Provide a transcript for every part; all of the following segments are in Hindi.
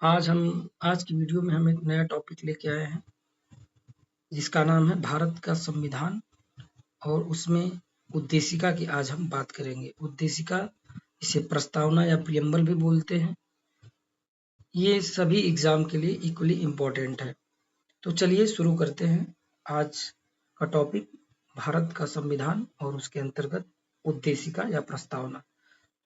आज की वीडियो में हम एक नया टॉपिक लेके आए हैं जिसका नाम है भारत का संविधान और उसमें उद्देशिका की आज हम बात करेंगे। उद्देशिका इसे प्रस्तावना या प्रियम्बल भी बोलते हैं। ये सभी एग्जाम के लिए इक्वली इम्पोर्टेंट है। तो चलिए शुरू करते हैं आज का टॉपिक, भारत का संविधान और उसके अंतर्गत उद्देशिका या प्रस्तावना।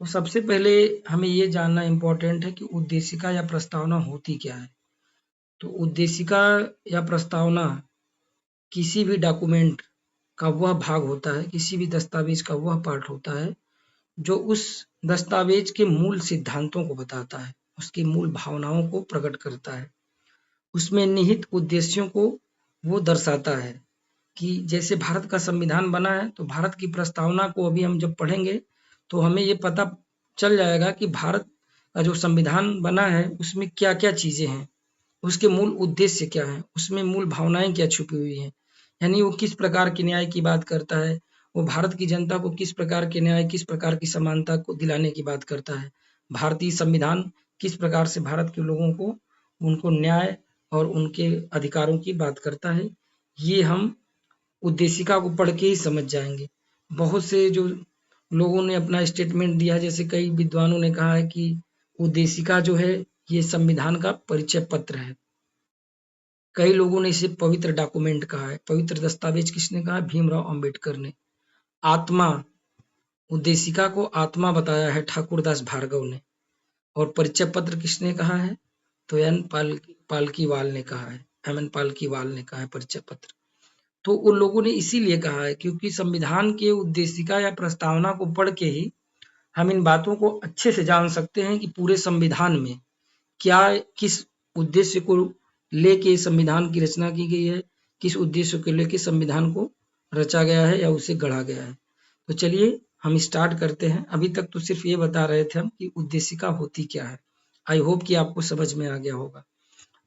तो सबसे पहले हमें ये जानना इम्पोर्टेंट है कि उद्देशिका या प्रस्तावना होती क्या है। तो उद्देशिका या प्रस्तावना किसी भी डॉक्यूमेंट का वह भाग होता है, किसी भी दस्तावेज का वह पार्ट होता है जो उस दस्तावेज के मूल सिद्धांतों को बताता है, उसकी मूल भावनाओं को प्रकट करता है, उसमें निहित उद्देश्यों को वो दर्शाता है। कि जैसे भारत का संविधान बना है तो भारत की प्रस्तावना को अभी हम जब पढ़ेंगे तो हमें ये पता चल जाएगा कि भारत का जो संविधान बना है उसमें क्या क्या चीजें हैं, उसके मूल उद्देश्य क्या है, उसमें मूल भावनाएं क्या छुपी हुई हैं। यानी वो किस प्रकार के न्याय की बात करता है, वो भारत की जनता को किस प्रकार के न्याय, किस प्रकार की समानता को दिलाने की बात करता है। भारतीय संविधान किस प्रकार से भारत के लोगों को उनको न्याय और उनके अधिकारों की बात करता है। ये हम उद्देशिका को पढ़ के ही समझ जाएंगे। बहुत से जो लोगों ने अपना स्टेटमेंट दिया, जैसे कई विद्वानों ने कहा है कि उद्देशिका जो है ये संविधान का परिचय पत्र है। कई लोगों ने इसे पवित्र डॉक्यूमेंट कहा है। पवित्र दस्तावेज किसने कहा? भीमराव अंबेडकर ने। आत्मा, उद्देशिका को आत्मा बताया है ठाकुरदास भार्गव ने। और परिचय पत्र किसने कहा है? तो एन पालकीवाल ने कहा है, एम एन पालकीवाल ने कहा है परिचय पत्र। तो उन लोगों ने इसीलिए कहा है क्योंकि संविधान के उद्देशिका या प्रस्तावना को पढ़ के ही हम इन बातों को अच्छे से जान सकते हैं कि पूरे संविधान में क्या, किस उद्देश्य को लेके संविधान की रचना की गई है, किस उद्देश्य को लेके संविधान को रचा गया है या उसे गढ़ा गया है। तो चलिए हम स्टार्ट करते हैं। अभी तक तो सिर्फ ये बता रहे थे हम कि उद्देशिका होती क्या है। आई होप कि आपको समझ में आ गया होगा।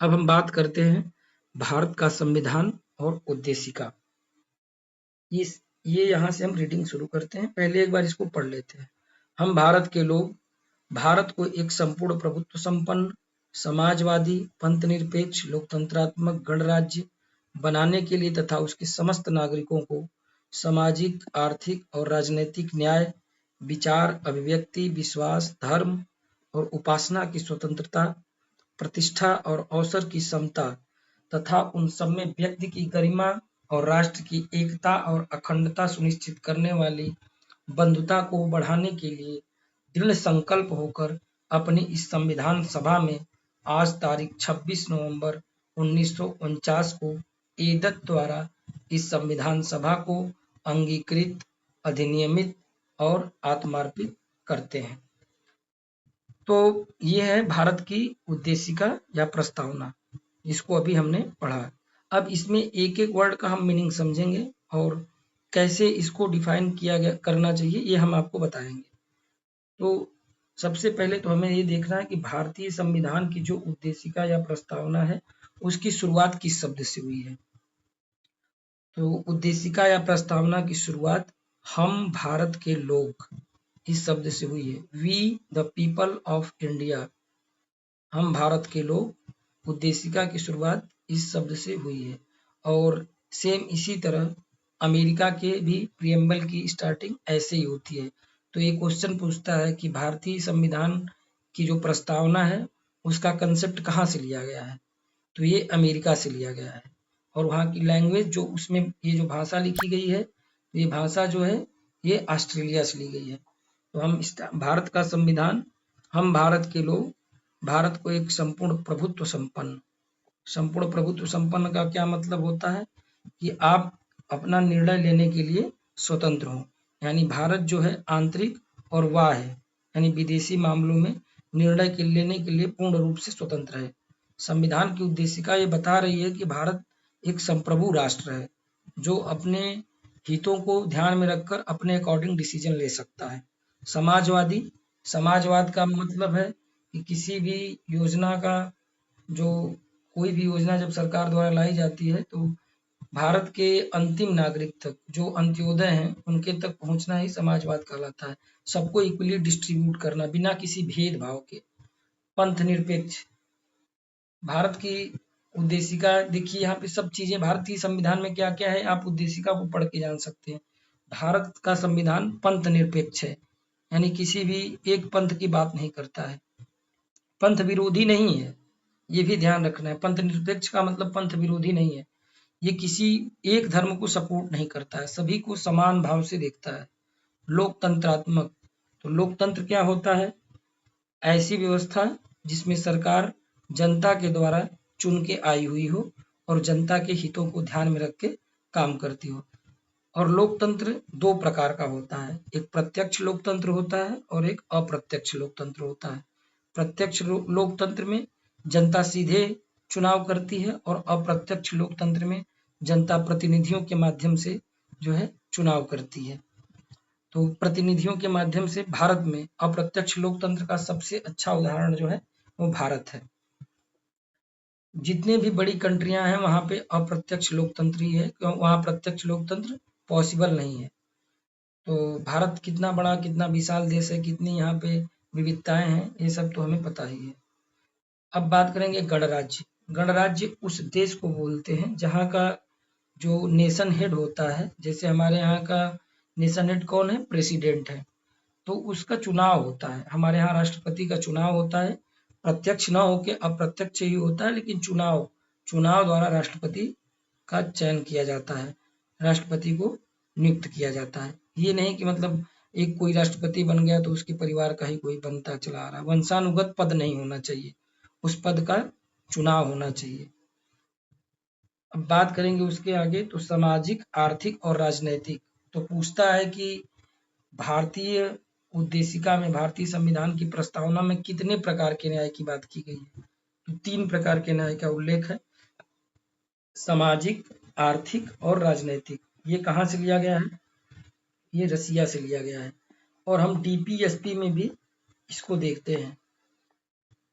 अब हम बात करते हैं भारत का संविधान और उद्देशिका। ये यहाँ से हम रीडिंग शुरू करते हैं। पहले एक बार इसको पढ़ लेते हैं। हम भारत के लोग भारत को एक संपूर्ण प्रभुत्व संपन्न, समाजवादी, पंथ निरपेक्ष, लोकतंत्रात्मक गणराज्य बनाने के लिए तथा उसके समस्त नागरिकों को सामाजिक, आर्थिक और राजनैतिक न्याय, विचार, अभिव्यक्ति, विश्वास, धर्म और उपासना की स्वतंत्रता, प्रतिष्ठा और अवसर की समता तथा उन सब में व्यक्ति की गरिमा और राष्ट्र की एकता और अखंडता सुनिश्चित करने वाली बंधुता को बढ़ाने के लिए दृढ़ संकल्प होकर अपनी इस संविधान सभा में आज तारीख 26 नवंबर 1949 को एदत द्वारा इस संविधान सभा को अंगीकृत, अधिनियमित और आत्मार्पित करते हैं। तो ये है भारत की उद्देशिका या प्रस्तावना, जिसको अभी हमने पढ़ा। अब इसमें एक एक वर्ड का हम मीनिंग समझेंगे और कैसे इसको डिफाइन किया गया करना चाहिए ये हम आपको बताएंगे। तो सबसे पहले तो हमें ये देखना है कि भारतीय संविधान की जो उद्देशिका या प्रस्तावना है उसकी शुरुआत किस शब्द से हुई है। तो उद्देशिका या प्रस्तावना की शुरुआत हम भारत के लोग इस शब्द से हुई है। We the people of India, हम भारत के लोग, उद्देशिका की शुरुआत इस शब्द से हुई है। और सेम इसी तरह अमेरिका के भी प्रियम्बल की स्टार्टिंग ऐसे ही होती है। तो ये क्वेश्चन पूछता है कि भारतीय संविधान की जो प्रस्तावना है उसका कंसेप्ट कहाँ से लिया गया है। तो ये अमेरिका से लिया गया है। और वहाँ की लैंग्वेज जो उसमें ये जो भाषा लिखी गई है, ये भाषा जो है ये ऑस्ट्रेलिया से ली गई है। तो हम भारत का संविधान, हम भारत के लोग भारत को एक संपूर्ण प्रभुत्व संपन्न, संपूर्ण प्रभुत्व संपन्न का क्या मतलब होता है कि आप अपना निर्णय लेने के लिए स्वतंत्र हो। यानी भारत जो है आंतरिक और बाह्य यानी विदेशी मामलों में निर्णय के लेने के लिए पूर्ण रूप से स्वतंत्र है। संविधान की उद्देशिका ये बता रही है कि भारत एक संप्रभु राष्ट्र है जो अपने हितों को ध्यान में रखकर अपने अकॉर्डिंग डिसीजन ले सकता है। समाजवादी, समाजवाद का मतलब है कि किसी भी योजना का, जो कोई भी योजना जब सरकार द्वारा लाई जाती है तो भारत के अंतिम नागरिक तक, जो अंत्योदय हैं उनके तक पहुंचना ही समाजवाद कहलाता है। सबको इक्वली डिस्ट्रीब्यूट करना बिना किसी भेदभाव के। पंथ निरपेक्ष, भारत की उद्देशिका देखिए, यहाँ पे सब चीजें भारतीय संविधान में क्या क्या है आप उद्देशिका को पढ़ के जान सकते हैं। भारत का संविधान पंथ निरपेक्ष है, यानी किसी भी एक पंथ की बात नहीं करता है, पंथ विरोधी नहीं है, ये भी ध्यान रखना है। पंथ निरपेक्ष का मतलब पंथ विरोधी नहीं है, ये किसी एक धर्म को सपोर्ट नहीं करता है, सभी को समान भाव से देखता है। लोकतंत्रात्मक, तो लोकतंत्र क्या होता है? ऐसी व्यवस्था जिसमें सरकार जनता के द्वारा चुन के आई हुई हो और जनता के हितों को ध्यान में रख के काम करती हो। और लोकतंत्र दो प्रकार का होता है, एक प्रत्यक्ष लोकतंत्र होता है और एक अप्रत्यक्ष लोकतंत्र होता है। प्रत्यक्ष लोकतंत्र में जनता सीधे चुनाव करती है और अप्रत्यक्ष लोकतंत्र में जनता प्रतिनिधियों के माध्यम से जो है चुनाव करती है। तो प्रतिनिधियों के माध्यम से भारत में अप्रत्यक्ष लोकतंत्र का सबसे अच्छा उदाहरण जो है वो भारत है। जितने भी बड़ी कंट्रियां हैं वहां पे अप्रत्यक्ष लोकतंत्र ही है, क्यों? वहां प्रत्यक्ष लोकतंत्र पॉसिबल नहीं है। तो भारत कितना बड़ा, कितना विशाल देश है, कितनी यहाँ पे विविधताएं हैं, ये सब तो हमें पता ही है। अब बात करेंगे गणराज्य। गणराज्य उस देश को बोलते हैं जहाँ का जो नेशन हेड होता है, जैसे हमारे यहाँ का नेशन हेड कौन है? प्रेसिडेंट है। तो उसका चुनाव होता है, हमारे यहाँ राष्ट्रपति का चुनाव होता है, प्रत्यक्ष न होके अप्रत्यक्ष ही होता है, लेकिन चुनाव चुनाव द्वारा राष्ट्रपति का चयन किया जाता है, राष्ट्रपति को नियुक्त किया जाता है। ये नहीं कि मतलब एक कोई राष्ट्रपति बन गया तो उसके परिवार का ही कोई बनता चला आ रहा, वंशानुगत पद नहीं होना चाहिए, उस पद का चुनाव होना चाहिए। अब बात करेंगे उसके आगे, तो सामाजिक, आर्थिक और राजनैतिक। तो पूछता है कि भारतीय उद्देशिका में, भारतीय संविधान की प्रस्तावना में कितने प्रकार के न्याय की बात की गई है? तो 3 प्रकार के न्याय का उल्लेख है, सामाजिक, आर्थिक और राजनैतिक। ये कहाँ से लिया गया है? ये रसिया से लिया गया है। और हम डीपीएसपी में भी इसको देखते हैं।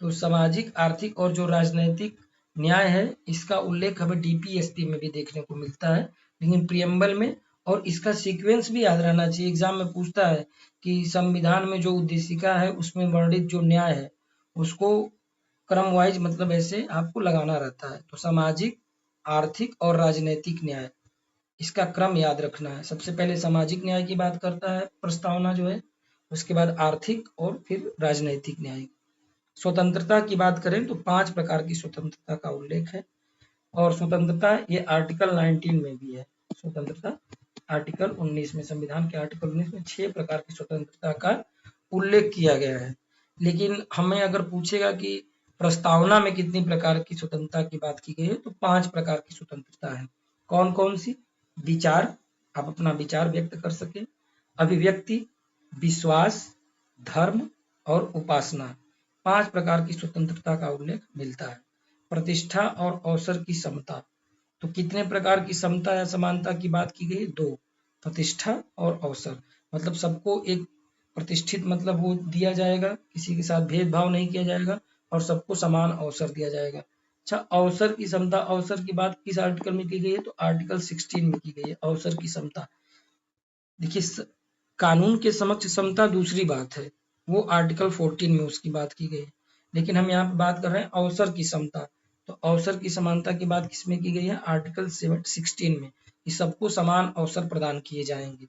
तो सामाजिक, आर्थिक और जो राजनैतिक न्याय है, इसका उल्लेख हमें डीपीएसपी में भी देखने को मिलता है, लेकिन प्रियम्बल में। और इसका सीक्वेंस भी याद रहना चाहिए, एग्जाम में पूछता है कि संविधान में जो उद्देशिका है उसमें वर्णित जो न्याय है उसको क्रम वाइज मतलब ऐसे आपको लगाना रहता है। तो सामाजिक, आर्थिक और राजनैतिक न्याय, इसका क्रम याद रखना है। सबसे पहले सामाजिक न्याय की बात करता है प्रस्तावना जो है, उसके बाद आर्थिक और फिर राजनैतिक न्याय। स्वतंत्रता की बात करें तो 5 प्रकार की स्वतंत्रता का उल्लेख है। और स्वतंत्रता ये आर्टिकल 19 में भी है। स्वतंत्रता आर्टिकल 19 में, संविधान के आर्टिकल 19 में 6 प्रकार की स्वतंत्रता का उल्लेख किया गया है। लेकिन हमें अगर पूछेगा कि प्रस्तावना में कितनी प्रकार की स्वतंत्रता की बात की गई है, तो 5 प्रकार की स्वतंत्रता है। कौन कौन सी? विचार, आप अपना विचार व्यक्त कर सके, अभिव्यक्ति, विश्वास, धर्म और उपासना। 5 प्रकार की स्वतंत्रता का उल्लेख मिलता है। प्रतिष्ठा और अवसर की समता, तो कितने प्रकार की समता या समानता की बात की गई? 2, प्रतिष्ठा और अवसर, मतलब सबको एक प्रतिष्ठित मतलब वो दिया जाएगा, किसी के साथ भेदभाव नहीं किया जाएगा और सबको समान अवसर दिया जाएगा। अच्छा, अवसर की समता, अवसर की बात किस आर्टिकल में की गई है? तो आर्टिकल 16 में की गई है अवसर की समता। देखिए, कानून के समक्ष समता दूसरी बात है, वो आर्टिकल 14 में उसकी बात की गई है, लेकिन हम यहाँ पे बात कर रहे हैं अवसर की समता। तो अवसर की समानता की बात किसमें की गई है? आर्टिकल 16 में, कि सबको समान अवसर प्रदान किए जाएंगे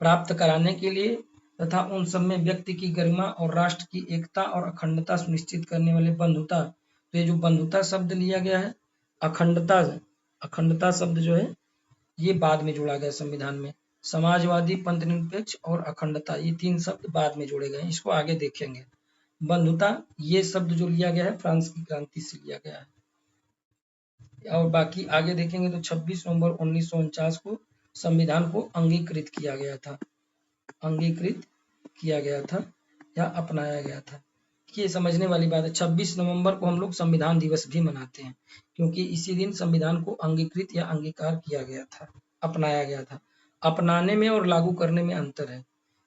प्राप्त कराने के लिए, तथा उन सब में व्यक्ति की गरिमा और राष्ट्र की एकता और अखंडता सुनिश्चित करने वाले बंधुता। तो ये जो बंधुता शब्द लिया गया है, अखंडता, अखंडता शब्द जो है ये बाद में जोड़ा गया संविधान में। समाजवादी, पंथ निरपेक्ष और अखंडता, ये 3 शब्द बाद में जोड़े गए, इसको आगे देखेंगे। बंधुता, ये शब्द जो लिया गया है फ्रांस की क्रांति से लिया गया है। और बाकी आगे देखेंगे तो 26 नवंबर 1949 को संविधान को अंगीकृत किया गया था, अंगीकृत किया गया था या अपनाया गया था। ये समझने वाली बात है। 26 नवंबर को हम लोग संविधान दिवस भी मनाते हैं, क्योंकि इसी दिन संविधान को अंगीकृत या अंगीकार किया गया था, अपनाया गया था। अपनाने में और लागू करने में अंतर है।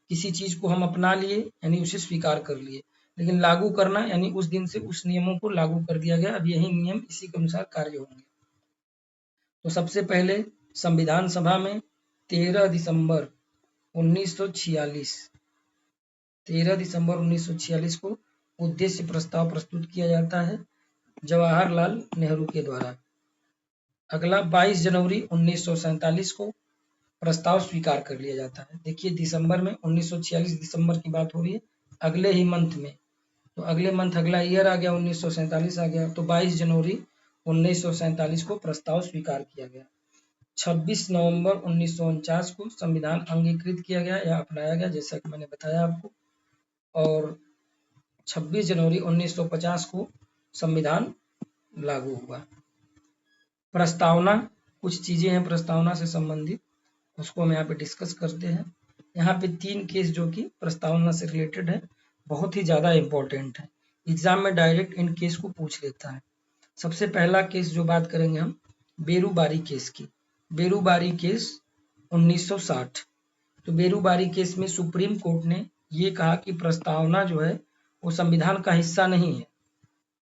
किसी चीज को हम अपना लिए यानी उसे स्वीकार कर लिए, लेकिन लागू करना यानी उस दिन से उस नियमों को लागू कर दिया गया, अब यही नियम इसी के अनुसार कार्य होंगे। तो सबसे पहले संविधान सभा में 13 दिसंबर 1946 13 दिसंबर 1946 को उद्देश्य प्रस्ताव प्रस्तुत किया जाता है। जवाहरलाल नेहरू के द्वारा। अगला 22 जनवरी 1947 को प्रस्ताव स्वीकार कर लिया जाता है। देखिए दिसंबर में 1946 दिसंबर की बात हो रही है, अगले ही मंथ में, तो अगले मंथ अगला ईयर आ गया, 1947 आ गया, तो 22 जनवरी 1947 को प्रस्ताव स्वीकार किया गया। 26 नवंबर 1949 को संविधान अंगीकृत किया गया या अपनाया गया, जैसा कि मैंने बताया आपको, और 26 जनवरी 1950 को संविधान लागू हुआ। प्रस्तावना, कुछ चीजें हैं प्रस्तावना से संबंधित, उसको हम यहाँ पे डिस्कस करते हैं। यहाँ पे 3 केस जो कि प्रस्तावना से रिलेटेड है, बहुत ही ज्यादा इंपॉर्टेंट है, एग्जाम में डायरेक्ट इन केस को पूछ लेता है। सबसे पहला केस जो बात करेंगे हम, बेरूबारी केस की। बेरूबारी केस 1960। तो बेरूबारी केस में सुप्रीम कोर्ट ने ये कहा कि प्रस्तावना जो है वो संविधान का हिस्सा नहीं है।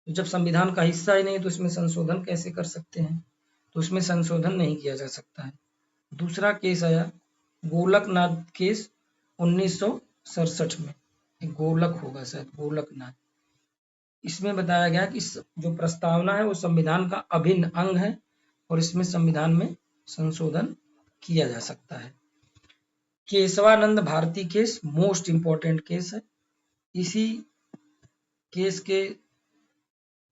तो जब संविधान का हिस्सा ही नहीं तो इसमें संशोधन कैसे कर सकते हैं, तो उसमें संशोधन नहीं किया जा सकता है। दूसरा केस आया गोलकनाथ केस 1967 में, गोलक होगा शायद, गोलकनाथ। इसमें बताया गया कि जो प्रस्तावना है वो संविधान का अभिन्न अंग है और इसमें संविधान में संशोधन किया जा सकता है। Keshavananda Bharati case most important case है। इसी केस के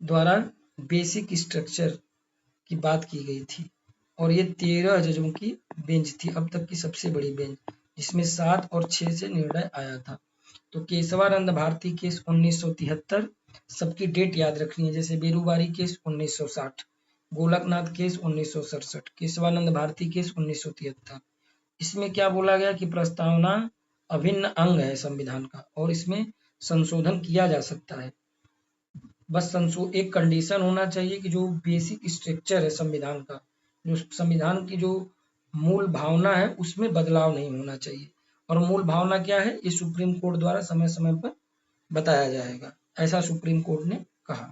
द्वारा बेसिक स्ट्रक्चर की बात की गई थी और ये 13 जजों की बेंच थी, अब तक की सबसे बड़ी बेंच, जिसमें 7 और 6 से निर्णय आया था। तो केशवानंद भारती केस 1973, सबकी डेट याद रखनी है, जैसे Berubari case 1960, Golaknath case 1967, Keshavananda Bharati case 1973। इसमें क्या बोला गया कि प्रस्तावना अभिन्न अंग है संविधान का और इसमें संशोधन किया जा सकता है। बस एक कंडीशन होना चाहिए कि जो बेसिक स्ट्रक्चर है संविधान का, जो संविधान की जो मूल भावना है उसमें बदलाव नहीं होना चाहिए। और मूल भावना क्या है, ये सुप्रीम कोर्ट द्वारा समय समय पर बताया जाएगा, ऐसा सुप्रीम कोर्ट ने कहा।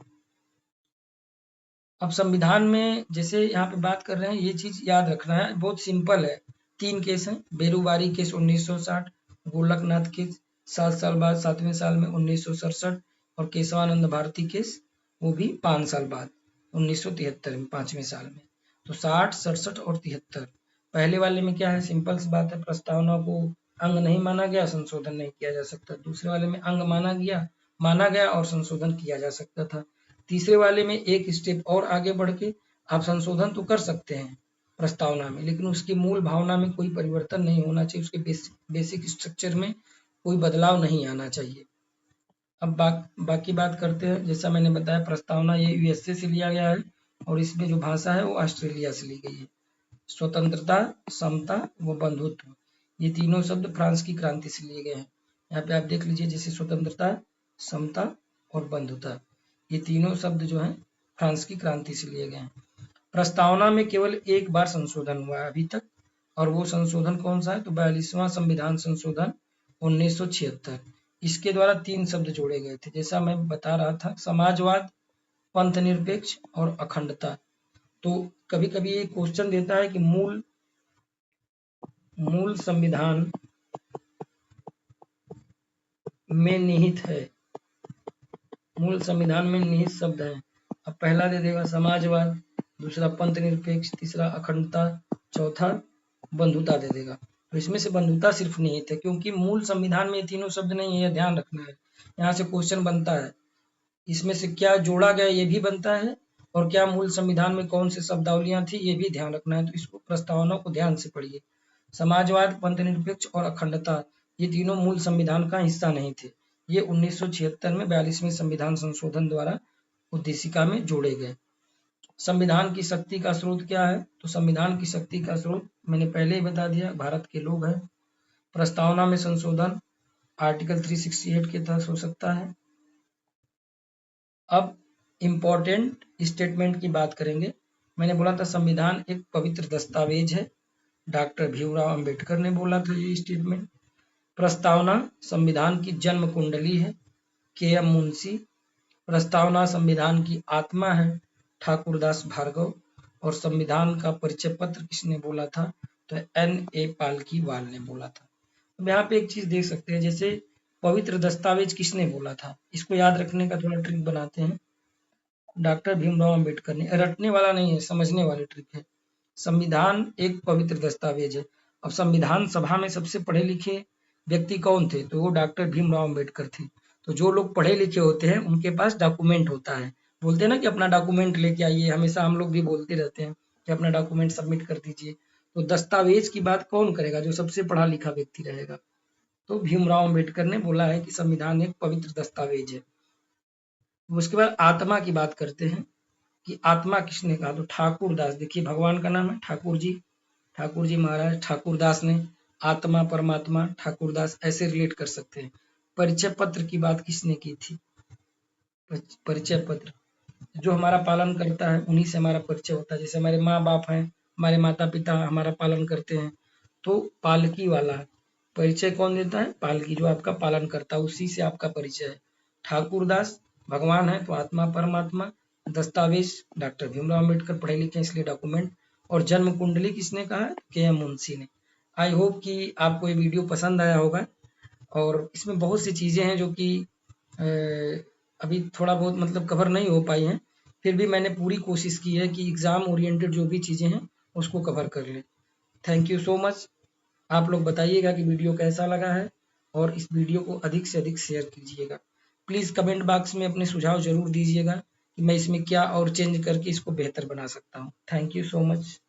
अब संविधान में जैसे यहाँ पे बात कर रहे हैं, ये चीज याद रखना है, बहुत सिंपल है। 3 केस हैं, बेरूबारी केस 1960, गोलकनाथ केस 7 साल बाद 7वें साल में 1967 और केशवानंद भारती केस वो भी 5 साल बाद 1973 में 5वें साल में। तो 60, 67 और 73। पहले वाले में क्या है, सिंपल सी बात है, प्रस्तावना को अंग नहीं माना गया, संशोधन नहीं किया जा सकता। दूसरे वाले में अंग माना गया और संशोधन किया जा सकता था। तीसरे वाले में एक स्टेप और आगे बढ़ के आप संशोधन तो कर सकते हैं प्रस्तावना में, लेकिन उसकी मूल भावना में कोई परिवर्तन नहीं होना चाहिए, उसके बेसिक स्ट्रक्चर में कोई बदलाव नहीं आना चाहिए। अब बाकी बात करते हैं। जैसा मैंने बताया, प्रस्तावना ये यूएसए से लिया गया है और इसमें जो भाषा है वो ऑस्ट्रेलिया से ली गई है। स्वतंत्रता, समता व बंधुत्व, ये तीनों शब्द फ्रांस की क्रांति से लिए गए हैं। यहाँ पे आप देख लीजिए, जैसे स्वतंत्रता, समता और बंधुता, ये तीनों शब्द जो हैं फ्रांस की क्रांति से लिए गए हैं। प्रस्तावना में केवल एक बार संशोधन हुआ है अभी तक, और वो संशोधन कौन सा है, तो 42वां संविधान संशोधन 1976। इसके द्वारा 3 शब्द जोड़े गए थे, जैसा मैं बता रहा था, समाजवाद, पंथ निरपेक्ष और अखंडता। तो कभी कभी ये क्वेश्चन देता है कि मूल संविधान में निहित है, मूल संविधान में निहित शब्द है। अब पहला दे देगा समाजवाद, दूसरा पंथ निरपेक्ष, तीसरा अखंडता, चौथा बंधुता दे देगा। तो इसमें से बंधुता सिर्फ निहित है, क्योंकि मूल संविधान में ये तीनों शब्द नहीं है, ध्यान रखना है। यहाँ से क्वेश्चन बनता है, इसमें से क्या जोड़ा गया ये भी बनता है, और क्या मूल संविधान में कौन से शब्दावलियां थी ये भी ध्यान रखना है। तो इसको प्रस्तावना को ध्यान से पढ़िए। समाजवाद, पंथ निरपेक्ष और अखंडता, ये तीनों मूल संविधान का हिस्सा नहीं थे, ये 1976 में 42वें संविधान संशोधन द्वारा उद्देशिका में जोड़े गए। संविधान की शक्ति का स्रोत क्या है, तो संविधान की शक्ति का स्रोत मैंने पहले ही बता दिया, भारत के लोग हैं। प्रस्तावना में संशोधन आर्टिकल 368 के तहत हो सकता है। अब इम्पोर्टेंट स्टेटमेंट की बात करेंगे। मैंने बोला था संविधान एक पवित्र दस्तावेज है, डॉक्टर भीमराव अंबेडकर ने बोला था ये स्टेटमेंट। प्रस्तावना संविधान की जन्म कुंडली है, के.एम. मुंशी। प्रस्तावना संविधान की आत्मा है, ठाकुरदास भार्गव। और संविधान का परिचय पत्र किसने बोला था, तो N.A. पालकीवाल ने बोला था। अब यहाँ पे एक चीज देख सकते हैं, जैसे पवित्र दस्तावेज किसने बोला था, इसको याद रखने का थोड़ा ट्रिक बनाते हैं। डॉक्टर भीमराव अंबेडकर ने, रटने वाला नहीं है, समझने वाली ट्रिक है। संविधान एक पवित्र दस्तावेज है। अब संविधान सभा में सबसे पढ़े लिखे व्यक्ति कौन थे? तो वो डॉक्टर भीमराव अंबेडकर थे। तो जो लोग पढ़े लिखे होते हैं उनके पास डॉक्यूमेंट होता है। बोलते हैं ना कि अपना डॉक्यूमेंट लेके आइए, हमेशा हम लोग भी बोलते रहते हैं कि अपना डॉक्यूमेंट सबमिट कर दीजिए। तो दस्तावेज की बात कौन करेगा? जो सबसे पढ़ा लिखा व्यक्ति रहेगा। तो भीमराव अंबेडकर ने बोला है कि संविधान एक पवित्र दस्तावेज है। उसके बाद आत्मा की बात करते हैं कि आत्मा किसने कहा? तो ठाकुरदास। देखिए भगवान का नाम है ठाकुर जी महाराज ठाकुरदास ने आत्मा परमात्मा ठाकुरदास ऐसे रिलेट कर सकते हैं। परिचय पत्र की बात किसने की थी? परिचय पत्र जो हमारा पालन करता है उन्हीं से हमारा परिचय होता है। जैसे हमारे माँ बाप हैं, हमारे माता पिता हमारा पालन करते हैं, तो पालकी वाला परिचय कौन देता है? पालकी, जो आपका पालन करता है उसी से आपका परिचय है। ठाकुरदास भगवान है तो आत्मा परमात्मा। दस्तावेज डॉक्टर भीमराव अम्बेडकर, पढ़े लिखे इसलिए डॉक्यूमेंट। और जन्म कुंडली किसने कहा है? के.एम. मुंशी ने। आई होप कि आपको ये वीडियो पसंद आया होगा। और इसमें बहुत सी चीज़ें हैं जो कि अभी थोड़ा बहुत मतलब कवर नहीं हो पाई हैं, फिर भी मैंने पूरी कोशिश की है कि एग्ज़ाम ओरिएंटेड जो भी चीज़ें हैं उसको कवर कर लें। Thank you so much. आप लोग बताइएगा कि वीडियो कैसा लगा है और इस वीडियो को अधिक से अधिक शेयर कीजिएगा। प्लीज़ कमेंट बॉक्स में अपने सुझाव ज़रूर दीजिएगा कि मैं इसमें क्या और चेंज करके इसको बेहतर बना सकता हूँ। Thank you so much.